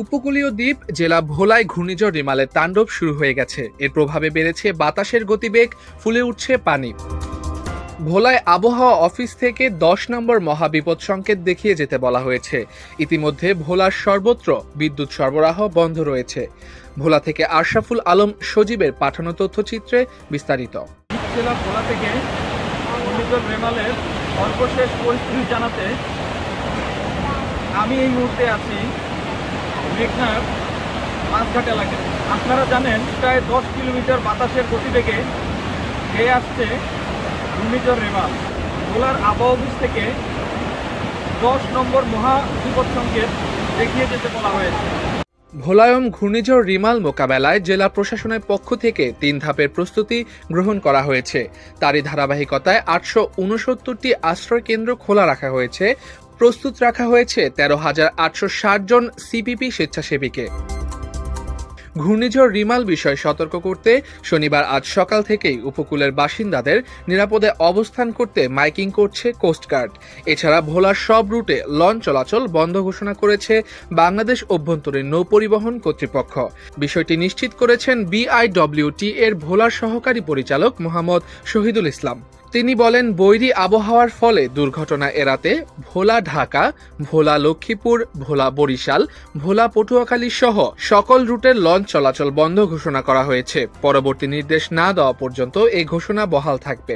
উপকূলীয় দ্বীপ জেলা ভোলায় ঘূর্ণিঝড় রিমালের তাণ্ডব শুরু হয়ে গেছে। এর প্রভাবে বেড়েছে বাতাসের গতিবেগ, ফুলে উঠছে পানি। ভোলায় আবহাওয়া অফিস থেকে 10 নম্বর মহাবিপদ সংকেত দেখিয়ে যেতে বলা হয়েছে। ইতিমধ্যে ভোলার সর্বত্র বিদ্যুৎ সরবরাহ বন্ধ রয়েছে। ভোলা থেকে আশরাফুল আলম সজীবের পাঠানো তথ্যচিত্রে বিস্তারিত। জেলা ভোলা থেকে ঘূর্ণিঝড় রিমালের সর্বশেষ পরিস্থিতি জানাতে আমি এই মুহূর্তে আছি মেঘনার মাছঘাট এলাকায়। আপনারা জানেন প্রায় 10 কিলোমিটার বাতাসের গতিবেগে গেয়ে আসছে ঘূর্ণিঝড় রিমাল। ভোলার আবহাওয়া অফিস থেকে 10 নম্বর মহাবিপদ সংকেত দেখিয়ে যেতে বলা হয়েছে। ভোলায়ম ঘূর্ণিঝড় রিমাল মোকাবেলায় জেলা প্রশাসনের পক্ষ থেকে 3 ধাপের প্রস্তুতি গ্রহণ করা হয়েছে। তারই ধারাবাহিকতায় 869টি আশ্রয় কেন্দ্র খোলা রাখা হয়েছে। প্রস্তুত রাখা হয়েছে 13,860 জন সিপিপি স্বেচ্ছাসেবীকে। ঘূর্ণিঝড় রিমাল বিষয়ে সতর্ক করতে শনিবার আজ সকাল থেকেই উপকূলের বাসিন্দাদের নিরাপদে অবস্থান করতে মাইকিং করছে কোস্টগার্ড। এছাড়া ভোলার সব রুটে লঞ্চ চলাচল বন্ধ ঘোষণা করেছে বাংলাদেশ অভ্যন্তরীণ নৌ পরিবহন কর্তৃপক্ষ। বিষয়টি নিশ্চিত করেছেন বিআইডব্লিউটি এর ভোলার সহকারী পরিচালক মোহাম্মদ শহীদুল ইসলাম। তিনি বলেন, বৈরী আবহাওয়ার ফলে দুর্ঘটনা এড়াতে ভোলা ঢাকা, ভোলা লক্ষ্মীপুর, ভোলা বরিশাল, ভোলা পটুয়াখালী সহ সকল রুটের লঞ্চ চলাচল বন্ধ ঘোষণা করা হয়েছে। পরবর্তী নির্দেশ না দেওয়া পর্যন্ত এই ঘোষণা বহাল থাকবে।